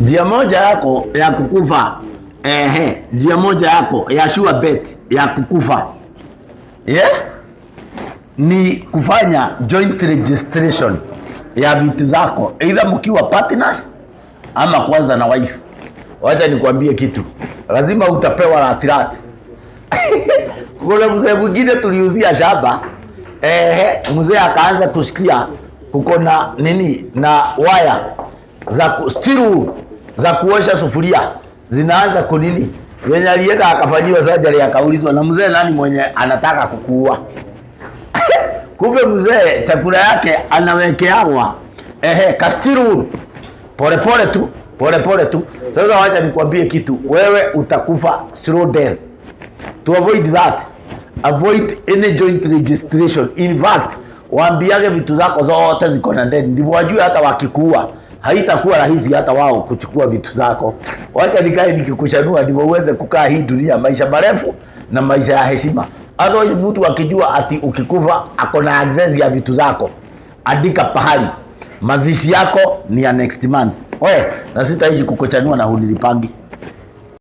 Njia moja yako ya kukufa, njia moja yako ya sure bet ya kukufa, ni kufanya joint registration ya vitu zako, either mkiwa partners ama kwanza na wife. Wacha nikwambie kitu, lazima utapewa ratirati. Kuna mzee mwingine tuliuzia shamba, mzee akaanza kusikia kuko na nini na waya za steel za kuosha sufuria zinaanza kunini. Wenye alienda akafanyiwa surgery, akaulizwa na mzee, nani mwenye anataka kukuua? Kumbe mzee chakula yake anawekeawa kastiru pole tu. Sasa wacha nikwambie kitu, wewe utakufa slow death. To avoid that, avoid any joint registration. In fact, waambiage vitu zako zote ziko na dead, ndivyo wajue hata wakikuua haitakuwa rahisi hata wao kuchukua vitu zako. Wacha nikae nikikushanua ndivyo uweze kukaa hii dunia maisha marefu na maisha ya heshima. Otherwise mtu akijua ati ukikufa ako na access ya vitu zako, andika pahali mazishi yako ni ya next month. Na sitaishi kukuchanua na hunilipangi.